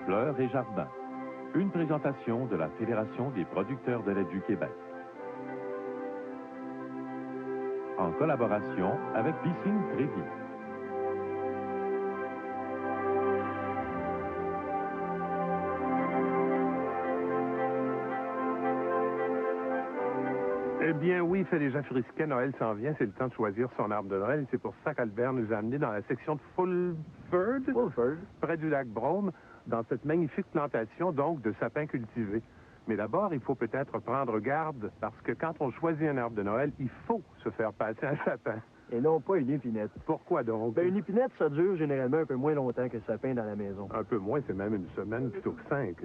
Fleurs et Jardins. Une présentation de la Fédération des producteurs de lait du Québec. En collaboration avec Piscine Trévi. Eh bien oui, Féléja Frisquet, Noël s'en vient, c'est le temps de choisir son arbre de Noël. Et c'est pour ça qu'Albert nous a amenés dans la section de Fulford, près du lac Brome, dans cette magnifique plantation donc de sapins cultivés. Mais d'abord, il faut peut-être prendre garde, parce que quand on choisit un arbre de Noël, il faut se faire passer un sapin. Et non pas une épinette. Pourquoi donc? Bien, une épinette, ça dure généralement un peu moins longtemps que le sapin dans la maison. Un peu moins, c'est même une semaine plutôt que 5.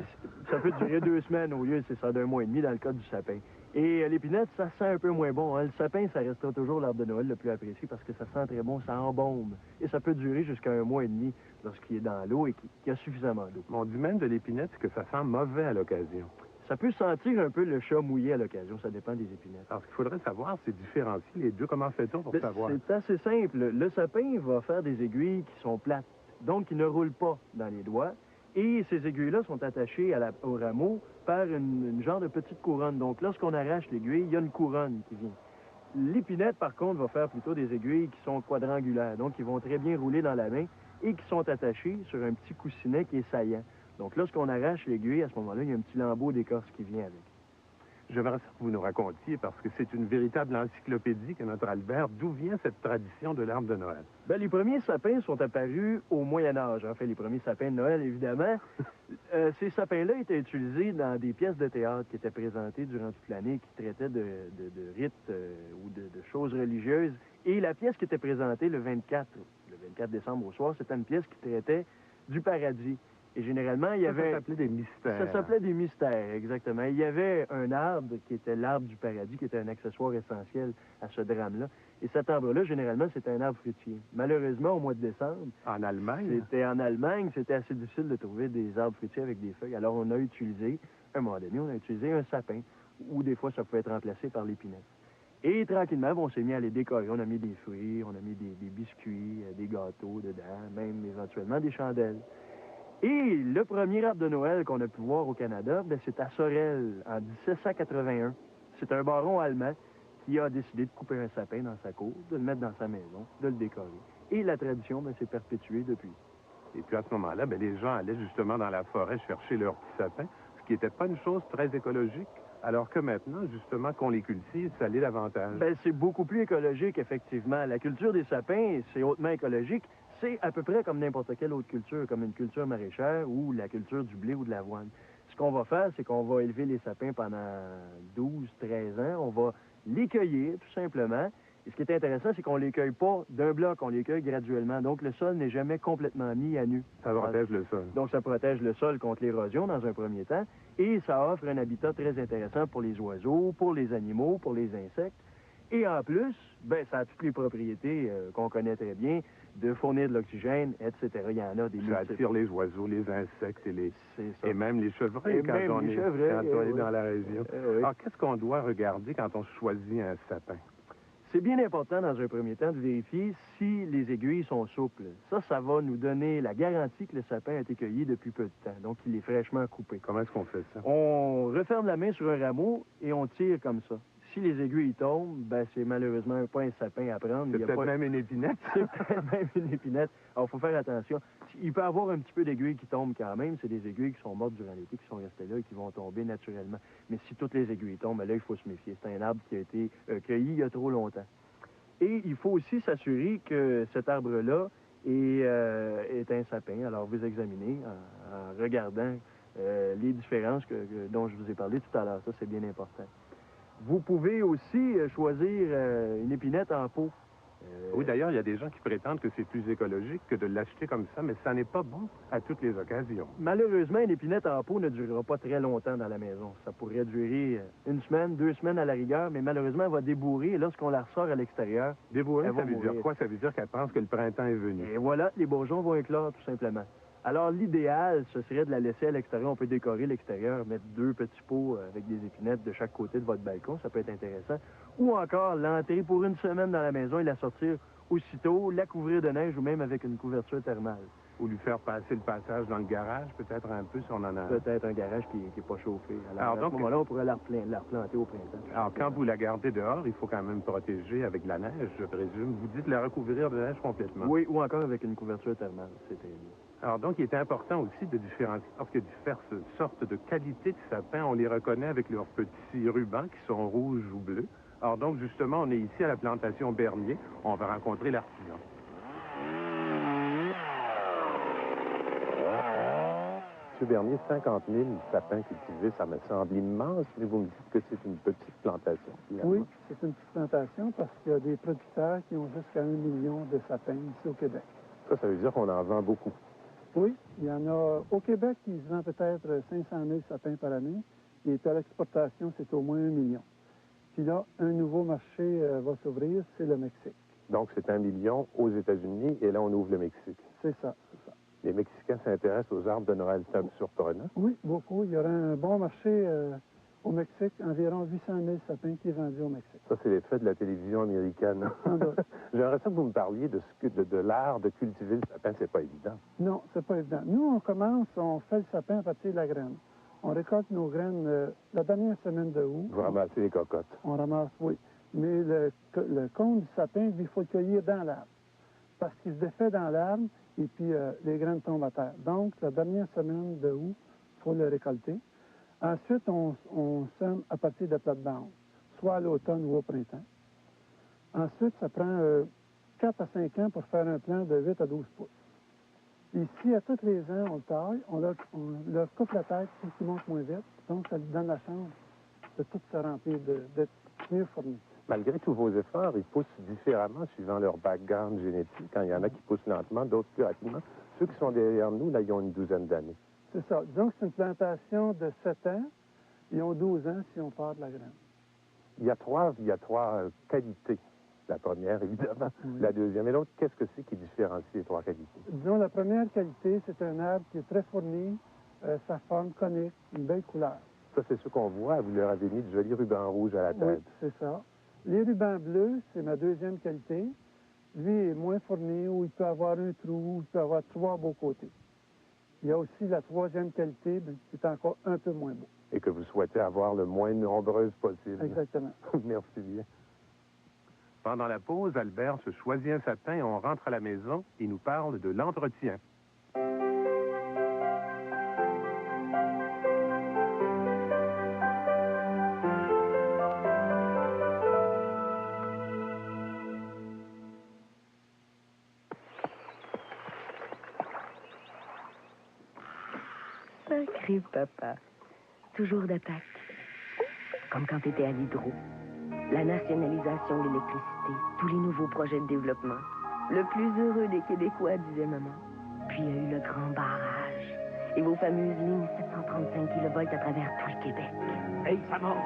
Ça peut durer 2 semaines au lieu, c'est ça, d'un mois et demi dans le cas du sapin. Et l'épinette, ça sent un peu moins bon. Hein? Le sapin, ça restera toujours l'arbre de Noël le plus apprécié parce que ça sent très bon, ça embaume. Et ça peut durer jusqu'à un mois et demi lorsqu'il est dans l'eau et qu'il y a suffisamment d'eau. On dit même de l'épinette que ça sent mauvais à l'occasion. Ça peut sentir un peu le chat mouillé à l'occasion, ça dépend des épinettes. Alors, ce qu'il faudrait savoir, c'est différencier les deux. Comment fait-on pour savoir? C'est assez simple. Le sapin va faire des aiguilles qui sont plates, donc qui ne roulent pas dans les doigts. Et ces aiguilles-là sont attachées au rameau par une genre de petite couronne. Donc, lorsqu'on arrache l'aiguille, il y a une couronne qui vient. L'épinette, par contre, va faire plutôt des aiguilles qui sont quadrangulaires, donc qui vont très bien rouler dans la main et qui sont attachées sur un petit coussinet qui est saillant. Donc, lorsqu'on arrache l'aiguille, à ce moment-là, il y a un petit lambeau d'écorce qui vient avec. J'aimerais ça que vous nous racontiez, parce que c'est une véritable encyclopédie que notre Albert. D'où vient cette tradition de l'arbre de Noël? Bien, les premiers sapins sont apparus au Moyen Âge. En fait, les premiers sapins de Noël, évidemment. Ces sapins-là étaient utilisés dans des pièces de théâtre qui étaient présentées durant toute l'année, qui traitaient de rites ou de choses religieuses. Et la pièce qui était présentée le 24 décembre au soir, c'était une pièce qui traitait du paradis. Et généralement, il y avait... Ça s'appelait des mystères. Ça s'appelait des mystères, exactement. Il y avait un arbre qui était l'arbre du paradis, qui était un accessoire essentiel à ce drame-là. Et cet arbre-là, généralement, c'était un arbre fruitier. Malheureusement, au mois de décembre... En Allemagne? C'était en Allemagne, c'était assez difficile de trouver des arbres fruitiers avec des feuilles. Alors, on a utilisé, à un moment donné, on a utilisé un sapin, ou des fois, ça pouvait être remplacé par l'épinette. Et tranquillement, on s'est mis à les décorer. On a mis des fruits, on a mis des biscuits, des gâteaux dedans, même éventuellement des chandelles. Et le premier arbre de Noël qu'on a pu voir au Canada, c'est à Sorel, en 1781. C'est un baron allemand qui a décidé de couper un sapin dans sa cour, de le mettre dans sa maison, de le décorer. Et la tradition s'est perpétuée depuis. Et puis à ce moment-là, les gens allaient justement dans la forêt chercher leurs petits sapins, ce qui n'était pas une chose très écologique, alors que maintenant, justement, qu'on les cultive, ça l'est davantage. C'est beaucoup plus écologique, effectivement. La culture des sapins, c'est hautement écologique. C'est à peu près comme n'importe quelle autre culture, comme une culture maraîchère ou la culture du blé ou de l'avoine. Ce qu'on va faire, c'est qu'on va élever les sapins pendant 12, 13 ans. On va les cueillir, tout simplement. Et ce qui est intéressant, c'est qu'on les cueille pas d'un bloc, on les cueille graduellement. Donc, le sol n'est jamais complètement mis à nu. Ça protège le sol. Donc, ça protège le sol contre l'érosion dans un premier temps. Et ça offre un habitat très intéressant pour les oiseaux, pour les animaux, pour les insectes. Et en plus, ça a toutes les propriétés qu'on connaît très bien, de fournir de l'oxygène, etc. Il y en a des Ça attire les oiseaux, les insectes et même les chevreuils quand on est dans la région. Oui. Alors, qu'est-ce qu'on doit regarder quand on choisit un sapin? C'est bien important, dans un premier temps, de vérifier si les aiguilles sont souples. Ça va nous donner la garantie que le sapin a été cueilli depuis peu de temps, donc il est fraîchement coupé. Comment est-ce qu'on fait ça? On referme la main sur un rameau et on tire comme ça. Si les aiguilles tombent, c'est malheureusement pas un sapin à prendre. C'est peut-être même une épinette. C'est peut-être même une épinette. Alors, il faut faire attention. Il peut y avoir un petit peu d'aiguilles qui tombent quand même. C'est des aiguilles qui sont mortes durant l'été, qui sont restées là et qui vont tomber naturellement. Mais si toutes les aiguilles tombent, là, il faut se méfier. C'est un arbre qui a été cueilli il y a trop longtemps. Et il faut aussi s'assurer que cet arbre-là est un sapin. Alors, vous examinez en regardant les différences dont je vous ai parlé tout à l'heure. Ça, c'est bien important. Vous pouvez aussi choisir une épinette en pot. Oui, d'ailleurs, il y a des gens qui prétendent que c'est plus écologique que de l'acheter comme ça, mais ça n'est pas bon à toutes les occasions. Malheureusement, une épinette en pot ne durera pas très longtemps dans la maison. Ça pourrait durer 1 semaine, 2 semaines à la rigueur, mais malheureusement, elle va débourrer et lorsqu'on la ressort à l'extérieur, débourrer, ça veut dire quoi? Ça veut dire qu'elle pense que le printemps est venu. Et voilà, les bourgeons vont éclore tout simplement. Alors, l'idéal, ce serait de la laisser à l'extérieur. On peut décorer l'extérieur, mettre 2 petits pots avec des épinettes de chaque côté de votre balcon. Ça peut être intéressant. Ou encore, l'entrer pour 1 semaine dans la maison et la sortir aussitôt la couvrir de neige ou même avec une couverture thermale. Ou lui faire passer le passage dans le garage, peut-être un peu si on en a un. Peut-être un garage qui n'est pas chauffé. Alors, à donc, ce moment-là, on pourrait la replanter au printemps. Alors, quand vous la gardez dehors, il faut quand même protéger avec de la neige, je présume. Vous dites la recouvrir de neige complètement. Oui, ou encore avec une couverture thermale. C'était... Alors, donc, il est important aussi de différencier, parce que diverses sortes de qualités de sapins, on les reconnaît avec leurs petits rubans qui sont rouges ou bleus. Alors, donc, justement, on est ici à la plantation Bernier. On va rencontrer l'artisan. Monsieur Bernier, 50 000 sapins cultivés, ça me semble immense, mais vous me dites que c'est une petite plantation. Finalement. Oui, c'est une petite plantation parce qu'il y a des producteurs qui ont jusqu'à 1 million de sapins ici au Québec. Ça veut dire qu'on en vend beaucoup. Oui, il y en a au Québec qui se vend peut-être 500 000 sapins par année, et à l'exportation, c'est au moins 1 million. Puis là, un nouveau marché va s'ouvrir, c'est le Mexique. Donc, c'est 1 million aux États-Unis, et là, on ouvre le Mexique. C'est ça, c'est ça. Les Mexicains s'intéressent aux arbres de Noël, c'est un peu surprenant. Oui, beaucoup. Il y aura un bon marché au Mexique, environ 800 000 sapins qui est vendu au Mexique. Ça, c'est l'effet de la télévision américaine. J'aimerais ça que vous me parliez de l'art de cultiver le sapin, c'est pas évident. Non, c'est pas évident. Nous, on fait le sapin à partir de la graine. On récolte nos graines la dernière semaine de août. Vous ramassez les cocottes. On ramasse, oui. Mais le cône du sapin, il faut le cueillir dans l'arbre. Parce qu'il se défait dans l'arbre et puis les graines tombent à terre. Donc, la dernière semaine de août, il faut le récolter. Ensuite, on sème à partir de plate-bande, soit à l'automne ou au printemps. Ensuite, ça prend 4 à 5 ans pour faire un plant de 8 à 12 pouces. Ici, à tous les ans, on le taille, on leur coupe la tête pour qu'il monte moins vite. Donc, ça lui donne la chance de tout se remplir, d'être mieux fourni. Malgré tous vos efforts, ils poussent différemment suivant leur background génétique. Quand il y en a qui poussent lentement, d'autres plus rapidement. Ceux qui sont derrière nous, là, ils ont une douzaine d'années. C'est ça. Disons que c'est une plantation de 7 ans. Ils ont 12 ans si on part de la graine. Il y a trois qualités. La première, évidemment. Oui. La deuxième. Et l'autre, qu'est-ce que c'est qui différencie les 3 qualités? Disons, la première qualité, c'est un arbre qui est très fourni, sa forme conique, une belle couleur. Ça, c'est ce qu'on voit. Vous leur avez mis de jolis rubans rouges à la tête. Oui, c'est ça. Les rubans bleus, c'est ma deuxième qualité. Lui est moins fourni, où il peut avoir un trou, où il peut avoir 3 beaux côtés. Il y a aussi la troisième qualité, qui est encore un peu moins beau. Et que vous souhaitez avoir le moins nombreuse possible. Exactement. Merci bien. Pendant la pause, Albert se choisit un sapin et on rentre à la maison. Il nous parle de l'entretien. Sacré papa. Toujours d'attaque. Comme quand t'étais à l'hydro. La nationalisation de l'électricité, tous les nouveaux projets de développement. Le plus heureux des Québécois, disait maman. Puis il y a eu le grand barrage. Et vos fameuses lignes 735 kV à travers tout le Québec. Hey, Samon!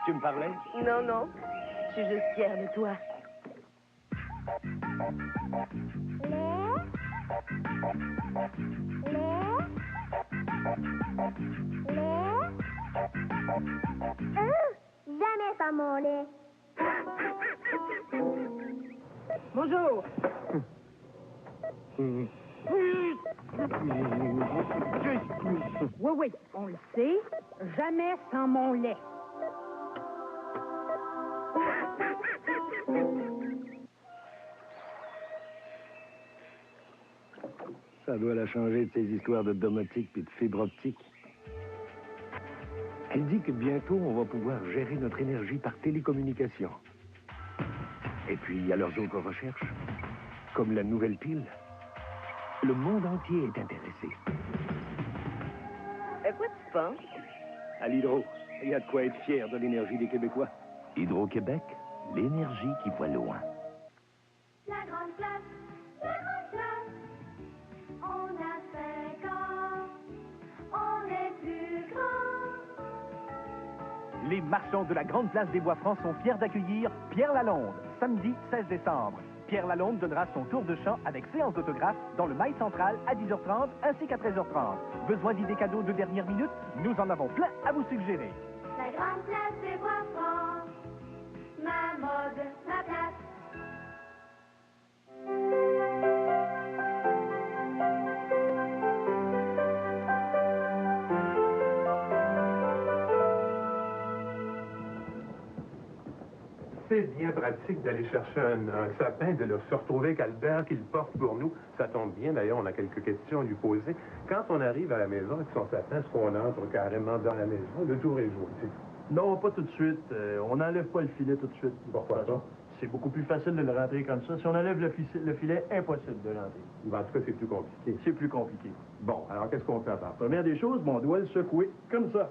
Tu me parlais? Non, non. Je suis juste fière de toi. Jamais sans mon lait. Bonjour. Oui, on le sait. Jamais sans mon lait. Ça doit la changer de ces histoires de domotique puis de fibre optique. Elle dit que bientôt, on va pouvoir gérer notre énergie par télécommunication. Et puis, il y a leurs autres recherches, comme la nouvelle pile. Le monde entier est intéressé. À quoi tu penses? À l'Hydro, il y a de quoi être fier de l'énergie des Québécois. Hydro-Québec, l'énergie qui voit loin. La grande place, la grande place. On a 5 ans, on est plus grand. Les marchands de la Grande Place des Bois-Francs sont fiers d'accueillir Pierre Lalonde, samedi 16 décembre. Pierre Lalonde donnera son tour de chant avec séance d'autographe dans le Mail central à 10h30 ainsi qu'à 13h30. Besoin d'idées cadeaux de dernière minute? Nous en avons plein à vous suggérer. La Grande Place des Bois-Francs, ma mode, ma place. c'est bien pratique d'aller chercher un sapin, de se retrouver avec Albert qui le porte pour nous. Ça tombe bien, d'ailleurs, on a quelques questions à lui poser. Quand on arrive à la maison avec son sapin, est-ce qu'on entre carrément dans la maison? Le tour est joué, c'est tout. Non, pas tout de suite. On n'enlève pas le filet tout de suite. Pourquoi pas? C'est beaucoup plus facile de le rentrer comme ça. Si on enlève le filet, impossible de l'entrer. Ben, en tout cas, c'est plus compliqué. C'est plus compliqué. Bon, alors qu'est-ce qu'on fait à part? Première des choses, on doit le secouer comme ça.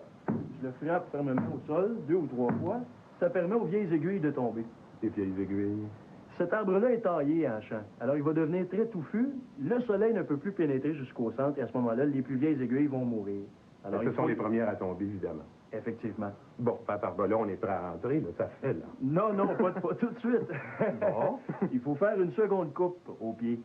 Je le frappe fermement au sol 2 ou 3 fois. Ça permet aux vieilles aiguilles de tomber. Les vieilles aiguilles. Cet arbre-là est taillé en champ. Alors, il va devenir très touffu. Le soleil ne peut plus pénétrer jusqu'au centre et à ce moment-là, les plus vieilles aiguilles vont mourir. Alors, ce sont les premières à tomber, évidemment. Effectivement. Bon, à part là, on est prêt à rentrer, là, ça fait, là. Non, pas tout de suite. Bon. Il faut faire une seconde coupe au pied.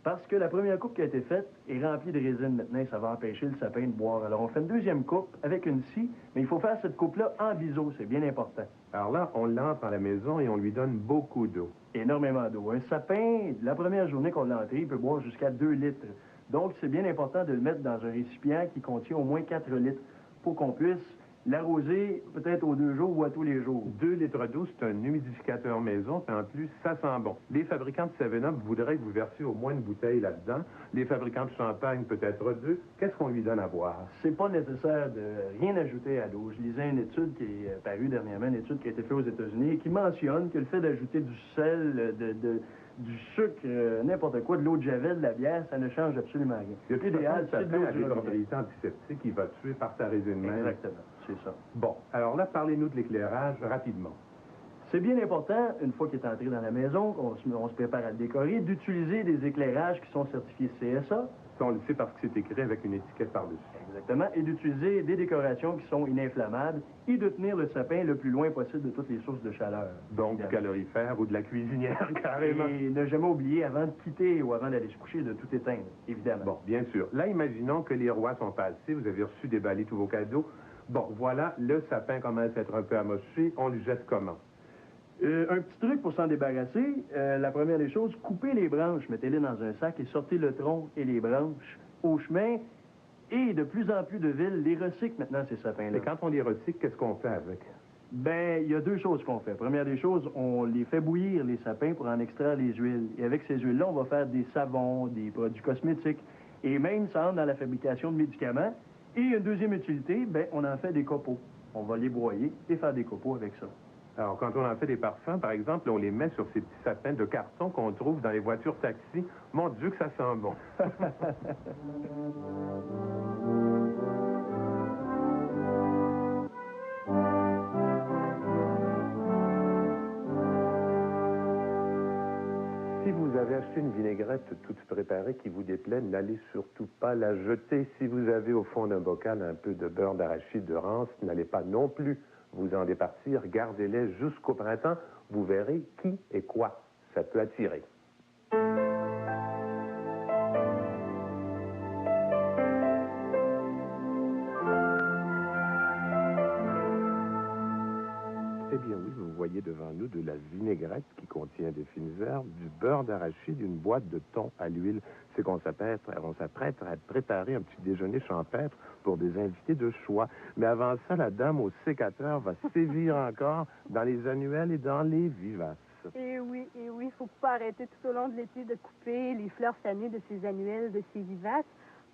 Parce que la première coupe qui a été faite est remplie de résine maintenant et ça va empêcher le sapin de boire. Alors, on fait une deuxième coupe avec une scie, mais il faut faire cette coupe-là en biseau, c'est bien important. Alors là, on l'entre à la maison et on lui donne beaucoup d'eau. Énormément d'eau. Un sapin, la première journée qu'on l'a entré, il peut boire jusqu'à 2 litres. Donc, c'est bien important de le mettre dans un récipient qui contient au moins 4 litres pour qu'on puisse l'arroser peut-être aux 2 jours ou à tous les jours. 2 litres d'eau, c'est un humidificateur maison, puis en plus, ça sent bon. Les fabricants de 7-Up voudraient que vous versiez au moins une bouteille là-dedans. Les fabricants de champagne, peut-être 2. Qu'est-ce qu'on lui donne à boire? C'est pas nécessaire de rien ajouter à l'eau. Je lisais une étude qui est parue dernièrement, une étude qui a été faite aux États-Unis, et qui mentionne que le fait d'ajouter du sel, du sucre, n'importe quoi, de l'eau de javel, de la bière, ça ne change absolument rien. L'idéal, c'est de l'eau des propriétés antiseptiques qui va tuer par sa résine même. Exactement, c'est ça. Bon, alors là, parlez-nous de l'éclairage rapidement. C'est bien important, une fois qu'il est entré dans la maison, on se prépare à le décorer, d'utiliser des éclairages qui sont certifiés CSA. Ça, on le sait parce que c'est écrit avec une étiquette par-dessus. Exactement, et d'utiliser des décorations qui sont ininflammables et de tenir le sapin le plus loin possible de toutes les sources de chaleur. Donc, du calorifère ou de la cuisinière, carrément. Et ne jamais oublier, avant de quitter ou avant d'aller se coucher, de tout éteindre, évidemment. Bon, bien sûr. Là, imaginons que les rois sont passés, vous avez reçu déballer tous vos cadeaux. Bon, voilà, le sapin commence à être un peu amoché. On le jette comment? Un petit truc pour s'en débarrasser, la première des choses, coupez les branches, mettez-les dans un sac et sortez le tronc et les branches au chemin. Et de plus en plus de villes les recyclent maintenant, ces sapins-là. Et quand on les recycle, qu'est-ce qu'on fait avec? Ben, il y a 2 choses qu'on fait. Première des choses, on les fait bouillir, les sapins, pour en extraire les huiles. Et avec ces huiles-là, on va faire des savons, des produits cosmétiques. Et même, ça entre dans la fabrication de médicaments. Et une deuxième utilité, ben, on en fait des copeaux. On va les broyer et faire des copeaux avec ça. Alors, quand on en fait des parfums, par exemple, on les met sur ces petits sapins de carton qu'on trouve dans les voitures taxis. Mon Dieu, que ça sent bon. Si vous avez acheté une vinaigrette toute préparée qui vous déplaît, n'allez surtout pas la jeter. Si vous avez au fond d'un bocal un peu de beurre d'arachide de Rance, n'allez pas non plus vous en départir. Gardez-les jusqu'au printemps. Vous verrez qui et quoi ça peut attirer. Eh bien oui, vous voyez devant nous de la vinaigrette qui contient des fines herbes, du beurre d'arachide, une boîte de thon à l'huile. C'est qu'on s'apprête à préparer un petit déjeuner champêtre pour des invités de choix. Mais avant ça, la dame au sécateur va sévir encore dans les annuelles et dans les vivaces. Et oui, il ne faut pas arrêter tout au long de l'été de couper les fleurs fanées de ces annuelles, de ces vivaces,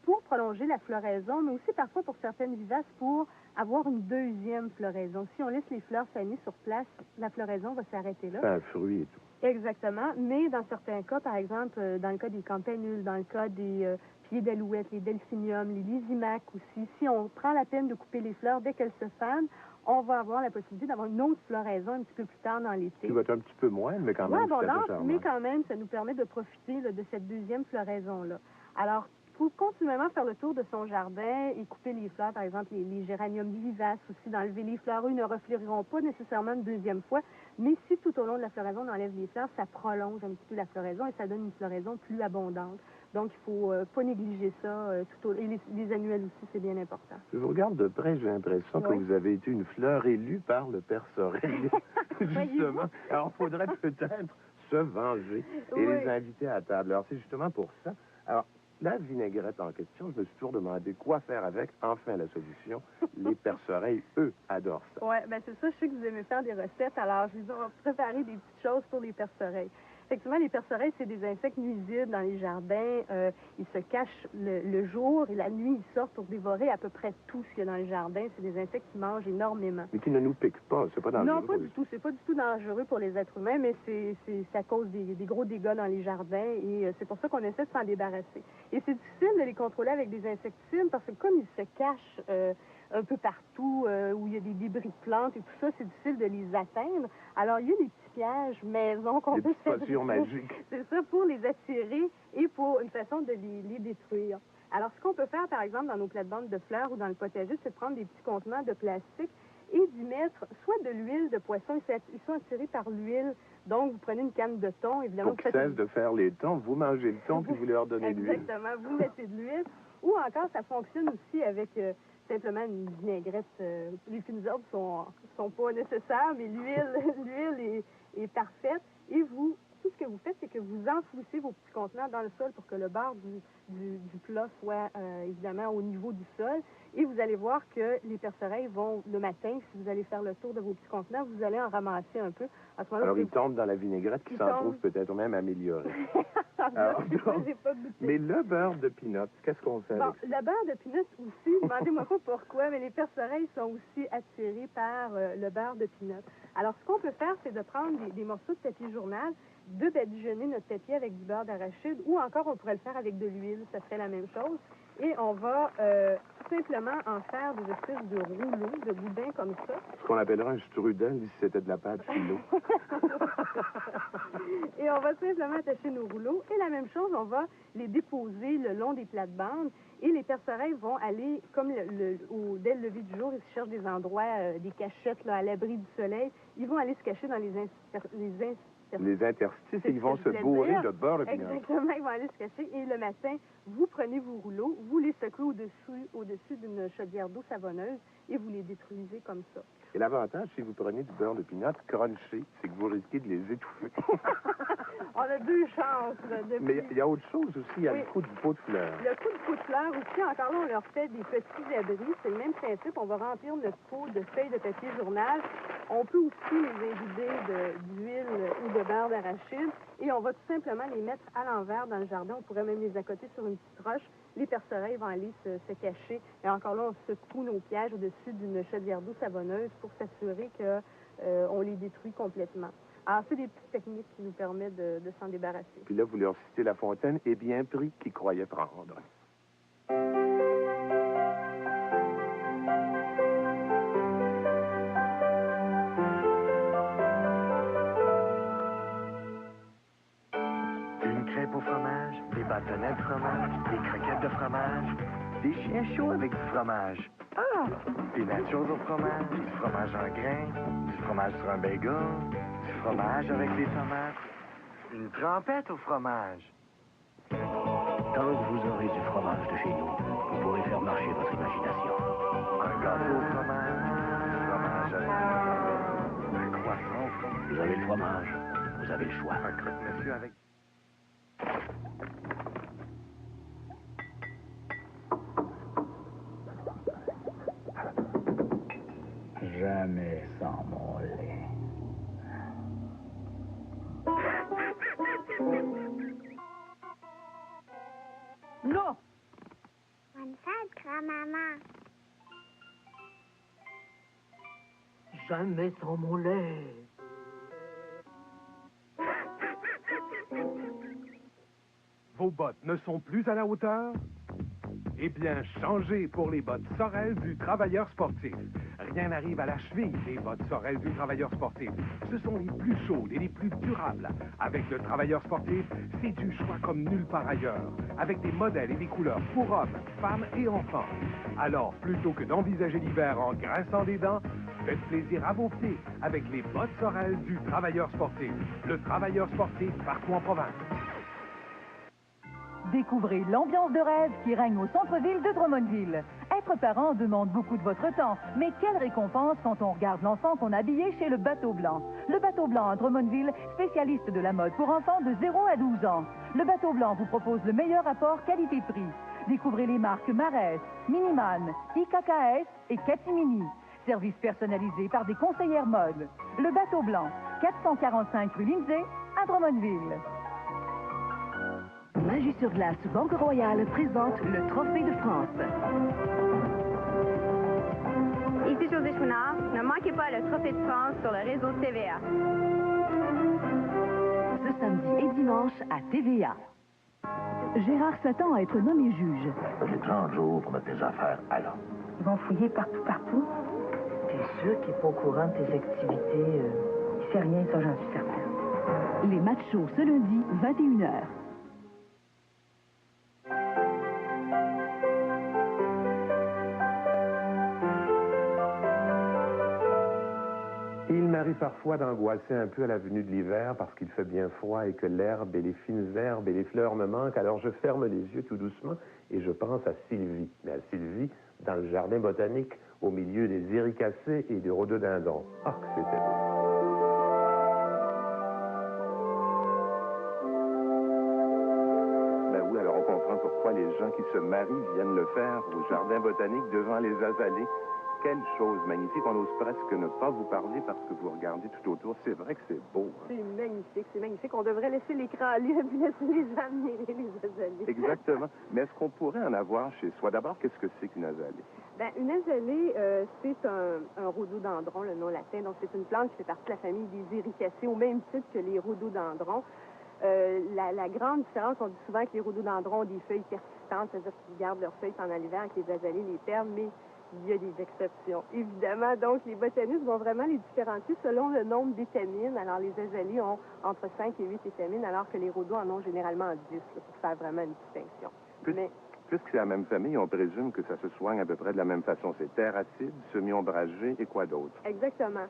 pour prolonger la floraison, mais aussi parfois pour certaines vivaces pour avoir une deuxième floraison. Si on laisse les fleurs fanées sur place, la floraison va s'arrêter là. C'est un fruit et tout. Exactement, mais dans certains cas, par exemple, dans le cas des campanules, dans le cas des pieds d'alouette, les delphiniums, les lysimaques aussi, si on prend la peine de couper les fleurs dès qu'elles se fanent, on va avoir la possibilité d'avoir une autre floraison un petit peu plus tard dans l'été. Qui va être un petit peu moins, mais quand même abondante, mais quand même, ça nous permet de profiter là, de cette deuxième floraison-là. Alors, il faut continuellement faire le tour de son jardin et couper les fleurs, par exemple les géraniums vivaces aussi, d'enlever les fleurs. Eux ne refleuriront pas nécessairement une deuxième fois, mais si tout au long de la floraison on enlève les fleurs, ça prolonge un petit peu la floraison et ça donne une floraison plus abondante. Donc, il ne faut pas négliger ça. Et les annuelles aussi, c'est bien important. Je vous regarde de près, j'ai l'impression que vous avez été une fleur élue par le Père Sorel. Justement. Alors, il faudrait peut-être se venger et les inviter à table. Alors, c'est justement pour ça. Alors, La vinaigrette en question, je me suis toujours demandé quoi faire avec. Enfin, la solution. Les perce-oreilles, eux, adorent ça. Oui, bien c'est ça. Je sais que vous aimez faire des recettes, alors je vous ai préparé des petites choses pour les perce-oreilles. Effectivement, les perce-oreilles, c'est des insectes nuisibles dans les jardins. Ils se cachent le jour et la nuit, ils sortent pour dévorer à peu près tout ce qu'il y a dans le jardin. C'est des insectes qui mangent énormément. Mais qui ne nous piquent pas, c'est pas dangereux. Non, pas du tout. C'est pas du tout dangereux pour les êtres humains, mais ça cause des gros dégâts dans les jardins et c'est pour ça qu'on essaie de s'en débarrasser. Et c'est difficile de les contrôler avec des insecticides parce que comme ils se cachent un peu partout où il y a des débris de plantes et tout ça, c'est difficile de les atteindre. Alors, il y a des petits pièges maison qu'on peut se faire. Magique. C'est ça, pour les attirer et pour une façon de les détruire. Alors, ce qu'on peut faire, par exemple, dans nos plates-bandes de fleurs ou dans le potager, c'est de prendre des petits contenants de plastique et d'y mettre soit de l'huile de poisson. Ils sont attirés par l'huile. Donc, vous prenez une canne de thon, évidemment. Pour qu'ils cessent de faire les thons, vous mangez le thon puis vous leur donnez de l'huile. Exactement. Vous mettez de l'huile. Ou encore, ça fonctionne aussi avec simplement une vinaigrette. Les fines herbes sont pas nécessaires, mais l'huile est parfaite. Et vous, tout ce que vous faites, c'est que vous enfouissez vos petits contenants dans le sol pour que le bord du plat soit évidemment au niveau du sol. Et vous allez voir que les perce-oreilles vont, le matin, si vous allez faire le tour de vos petits contenants, vous allez en ramasser un peu. À ce moment-là, alors, ils tombent dans la vinaigrette qui s'en trouve peut-être même améliorée. Alors, mais le beurre de pinot, qu'est-ce qu'on fait avec ça? Le beurre de pinot aussi, demandez-moi pas pourquoi, mais les perce-oreilles sont aussi attirés par le beurre de pinot. Alors, ce qu'on peut faire, c'est de prendre des morceaux de papier journal, de badigeonner notre papier avec du beurre d'arachide, ou encore on pourrait le faire avec de l'huile, ça serait la même chose. Et on va simplement en faire des espèces de rouleaux, de boudins comme ça. Ce qu'on appellerait un strudel si c'était de la pâte philo. Et on va simplement attacher nos rouleaux. Et la même chose, on va les déposer le long des plates-bandes. Et les perce-oreilles vont aller, comme dès le lever du jour, ils cherchent des endroits, des cachettes là, à l'abri du soleil. Ils vont aller se cacher dans les interstices, ils vont se bourrer de beurre de pinot. Exactement, ils vont aller se cacher. Et le matin, vous prenez vos rouleaux, vous les secouez au-dessus d'une chaudière d'eau savonneuse et vous les détruisez comme ça. Et l'avantage, si vous prenez du beurre de pinot crunché, c'est que vous risquez de les étouffer. On a deux chances. Mais il y a autre chose aussi, il y a le coup du pot de fleurs. Le coup de pot de fleurs aussi, encore là, on leur fait des petits abris. C'est le même principe. On va remplir notre pot de feuilles de papier journal. On peut aussi les imbiber d'huile ou de beurre d'arachide. Et on va tout simplement les mettre à l'envers dans le jardin. On pourrait même les accoter sur une petite roche. Les perce-oreilles vont aller se cacher. Et encore là, on secoue nos pièges au-dessus d'une chaudière d'eau savonneuse pour s'assurer qu'on les détruit complètement. Alors, c'est des petites techniques qui nous permettent de s'en débarrasser. Puis là, vous leur citez La Fontaine et bien pris qu'ils croyaient prendre. Une crêpe au fromage, des bâtonnets de fromage, des croquettes de fromage, des chiens chauds avec du fromage. Ah! Des nachos au fromage, du fromage en grains, du fromage sur un bagel, du fromage avec des tomates, une trempette au fromage. Tant que vous aurez du fromage de chez nous, vous pourrez faire marcher votre imagination. Un gâteau au fromage, du fromage avec un croissant au fromage. Vous avez le fromage, vous avez le choix. Un croque-monsieur avec... Jamais sans mon lait. Non! Bonne fête, grand-maman. Jamais sans mon lait. Vos bottes ne sont plus à la hauteur? Eh bien, changez pour les bottes Sorel du travailleur sportif. Rien n'arrive à la cheville des bottes Sorel du travailleur sportif. Ce sont les plus chaudes et les plus durables. Avec le travailleur sportif, c'est du choix comme nulle part ailleurs. Avec des modèles et des couleurs pour hommes, femmes et enfants. Alors, plutôt que d'envisager l'hiver en grinçant des dents, faites plaisir à vos pieds avec les bottes Sorel du travailleur sportif. Le travailleur sportif partout en province. Découvrez l'ambiance de rêve qui règne au centre-ville de Drummondville. Être Être parent demande beaucoup de votre temps, mais quelle récompense quand on regarde l'enfant qu'on a habillé chez le Bateau Blanc. Le Bateau Blanc à Drummondville, spécialiste de la mode pour enfants de 0 à 12 ans. Le Bateau Blanc vous propose le meilleur rapport qualité-prix. Découvrez les marques Marès, Miniman, IKKS et Catimini. Service personnalisé par des conseillères mode. Le Bateau Blanc, 445 rue Lindsay, à Drummondville. Magie sur glace Banque Royale présente le Trophée de France. Ici José Chouinard. Ne manquez pas le Trophée de France sur le réseau TVA. Ce samedi et dimanche à TVA. Gérard s'attend à être nommé juge. J'ai 30 jours pour mettre tes affaires à l'ordre. Ils vont fouiller partout. T'es sûr qu'il n'est pas au courant de tes activités? Il sait rien, ça j'en suis certain. Les matchs chauds ce lundi, 21h. Il m'arrive parfois d'angoisser un peu à la venue de l'hiver parce qu'il fait bien froid et que l'herbe et les fines herbes et les fleurs me manquent. Alors je ferme les yeux tout doucement et je pense à Sylvie. Mais à Sylvie, dans le jardin botanique, au milieu des éricacées et des rhododendrons. Ah, que c'était beau. Ben oui, alors on comprend pourquoi les gens qui se marient viennent le faire au jardin botanique devant les azalées. Quelle chose magnifique. On n'ose presque ne pas vous parler parce que vous regardez tout autour. C'est vrai que c'est beau. Hein? C'est magnifique, c'est magnifique. On devrait laisser l'écran libre et laisser les gens admirer les azalées. Exactement. Mais est-ce qu'on pourrait en avoir chez soi? D'abord, qu'est-ce que c'est qu'une azalée? Ben, une azalée, c'est un rhododendron, le nom latin. Donc, c'est une plante qui fait partie de la famille des éricacées, au même titre que les rhododendrons. La grande différence, on dit souvent que les rhododendrons ont des feuilles persistantes, c'est-à-dire qu'ils gardent leurs feuilles pendant l'hiver, que les azalées les perdent, mais il y a des exceptions, évidemment. Donc, les botanistes vont vraiment les différencier selon le nombre d'étamines. Alors, les azalées ont entre 5 et 8 étamines, alors que les rhodos en ont généralement 10, là, pour faire vraiment une distinction. Puisque c'est la même famille, on présume que ça se soigne à peu près de la même façon. C'est terre acide, semi-ombragé et quoi d'autre? Exactement.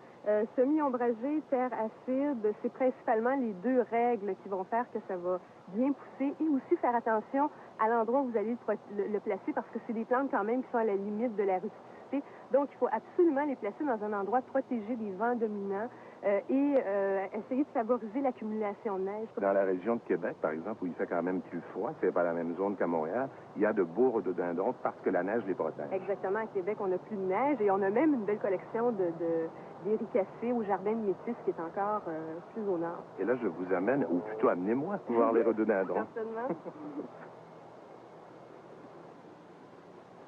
Semi-ombragé, terre acide, c'est principalement les deux règles qui vont faire que ça va bien pousser et aussi faire attention à l'endroit où vous allez le placer parce que c'est des plantes quand même qui sont à la limite de la rusticité. Donc, il faut absolument les placer dans un endroit protégé des vents dominants et essayer de favoriser l'accumulation de neige. Dans la région de Québec, par exemple, où il fait quand même plus froid, c'est pas la même zone qu'à Montréal, il y a de beaux rhododendrons parce que la neige les protège. Exactement. À Québec, on n'a plus de neige et on a même une belle collection d'éricacées au jardin de Métis qui est encore plus au nord. Et là, je vous amène, ou plutôt amenez-moi pour voir les rhododendrons. Certainement.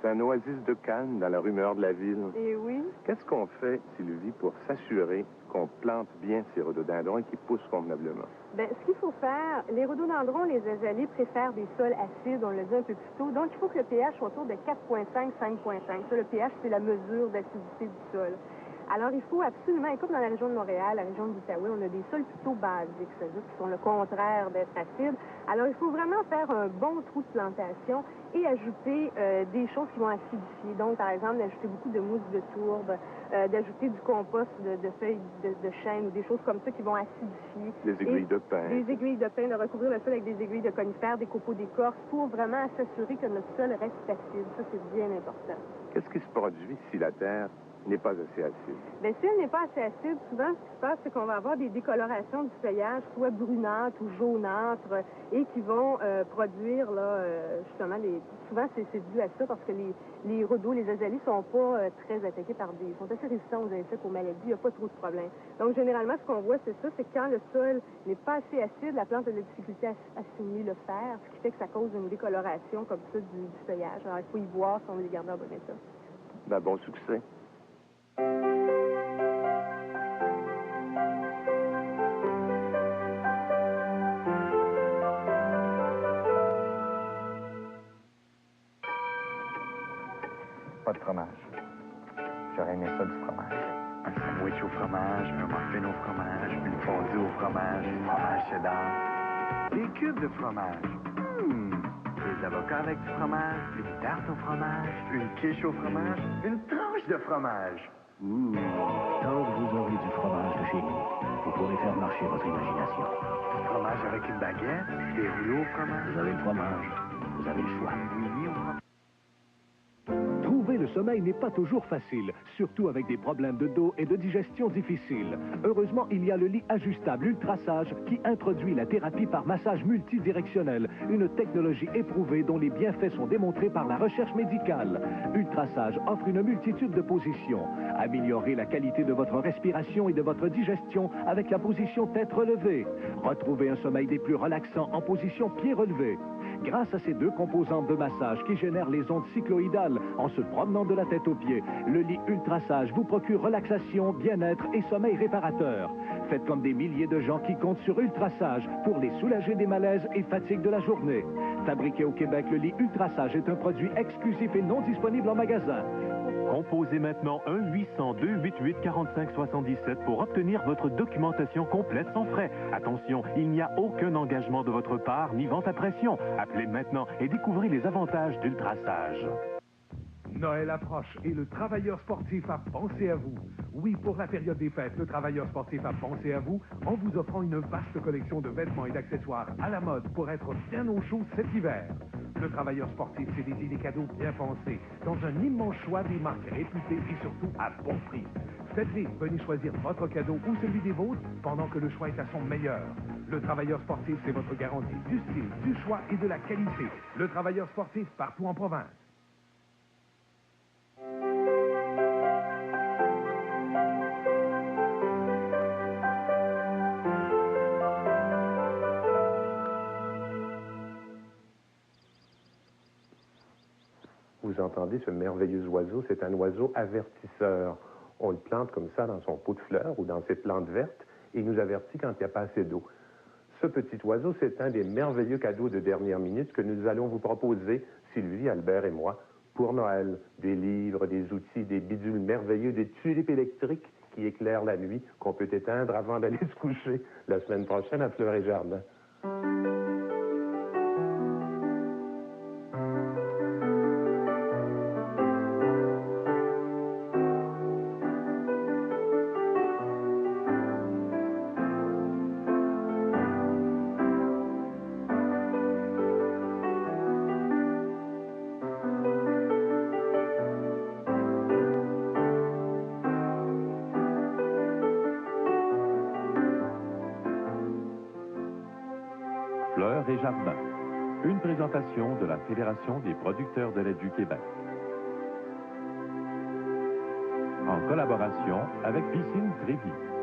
C'est un oasis de calme dans la rumeur de la ville. Et oui. Qu'est-ce qu'on fait, Sylvie, pour s'assurer qu'on plante bien ces rhododendrons et qu'ils poussent convenablement? Bien, ce qu'il faut faire, les rhododendrons, les azalées préfèrent des sols acides, on l'a dit un peu plus tôt. Donc, il faut que le pH soit autour de 4,5, 5,5. Ça, le pH, c'est la mesure d'acidité du sol. Alors, il faut absolument, et comme dans la région de Montréal, la région de l'Outaouais, on a des sols plutôt basiques, c'est-à-dire qui sont le contraire d'être acides. Alors, il faut vraiment faire un bon trou de plantation et ajouter des choses qui vont acidifier. Donc, par exemple, d'ajouter beaucoup de mousse de tourbe, d'ajouter du compost de feuilles de chêne ou des choses comme ça qui vont acidifier. Des aiguilles de pin. Des aiguilles de pin, de recouvrir le sol avec des aiguilles de conifères, des copeaux d'écorce pour vraiment s'assurer que notre sol reste acide. Ça, c'est bien important. Qu'est-ce qui se produit si la terre n'est pas assez acide? Bien, si elle n'est pas assez acide, souvent, ce qui se passe, c'est qu'on va avoir des décolorations du feuillage, soit brunâtres ou jaunâtres, et qui vont produire, là, justement, souvent, c'est dû à ça, parce que les rhodos, les azalées, sont pas très attaqués par ils sont assez résistants aux insectes, aux maladies, il n'y a pas trop de problèmes. Donc, généralement, ce qu'on voit, c'est ça, c'est que quand le sol n'est pas assez acide, la plante a de la difficulté à assimiler le fer, ce qui fait que ça cause une décoloration comme ça du feuillage. Alors, il faut y voir si on veut les garder en bon état. Ben, bon succès. Pas de fromage. J'aurais aimé ça du fromage. Un sandwich au fromage, un muffin au fromage, une fondue au fromage, du fromage cheddar. Des cubes de fromage. Des avocats avec du fromage, une tarte au fromage, une quiche au fromage, une tranche de fromage. Tant que vous aurez du fromage de chez nous, vous pourrez faire marcher votre imagination. Du fromage avec une baguette, des rouleaux au fromage. Vous avez le fromage, vous avez le choix. Mini au fromage. Trouvez le le sommeil n'est pas toujours facile, surtout avec des problèmes de dos et de digestion difficiles. Heureusement, il y a le lit ajustable Ultrasage qui introduit la thérapie par massage multidirectionnel, une technologie éprouvée dont les bienfaits sont démontrés par la recherche médicale. Ultrasage offre une multitude de positions. Améliorez la qualité de votre respiration et de votre digestion avec la position tête relevée. Retrouvez un sommeil des plus relaxants en position pied relevé. Grâce à ces deux composantes de massage qui génèrent les ondes cycloïdales en se promenant de la tête aux pieds, le lit Ultrasage vous procure relaxation, bien-être et sommeil réparateur. Faites comme des milliers de gens qui comptent sur Ultrasage pour les soulager des malaises et fatigues de la journée. Fabriqué au Québec, le lit Ultrasage est un produit exclusif et non disponible en magasin. Composez maintenant 1-800-288-4577 pour obtenir votre documentation complète sans frais. Attention, il n'y a aucun engagement de votre part ni vente à pression. Appelez maintenant et découvrez les avantages d'Ultrasage. Noël approche et le travailleur sportif a pensé à vous. Oui, pour la période des fêtes, le travailleur sportif a pensé à vous en vous offrant une vaste collection de vêtements et d'accessoires à la mode pour être bien au chaud cet hiver. Le travailleur sportif, c'est des idées cadeaux bien pensées, dans un immense choix des marques réputées et surtout à bon prix. Faites vite, venez choisir votre cadeau ou celui des vôtres pendant que le choix est à son meilleur. Le travailleur sportif, c'est votre garantie du style, du choix et de la qualité. Le travailleur sportif partout en province. Vous entendez ce merveilleux oiseau, c'est un oiseau avertisseur. On le plante comme ça dans son pot de fleurs ou dans ses plantes vertes et il nous avertit quand il n'y a pas assez d'eau. Ce petit oiseau, c'est un des merveilleux cadeaux de dernière minute que nous allons vous proposer, Sylvie, Albert et moi, pour Noël. Des livres, des outils, des bidules merveilleux, des tulipes électriques qui éclairent la nuit, qu'on peut éteindre avant d'aller se coucher la semaine prochaine à Fleurs et Jardin. Fleurs et Jardins, une présentation de la Fédération des producteurs de lait du Québec. En collaboration avec Piscine Trévis.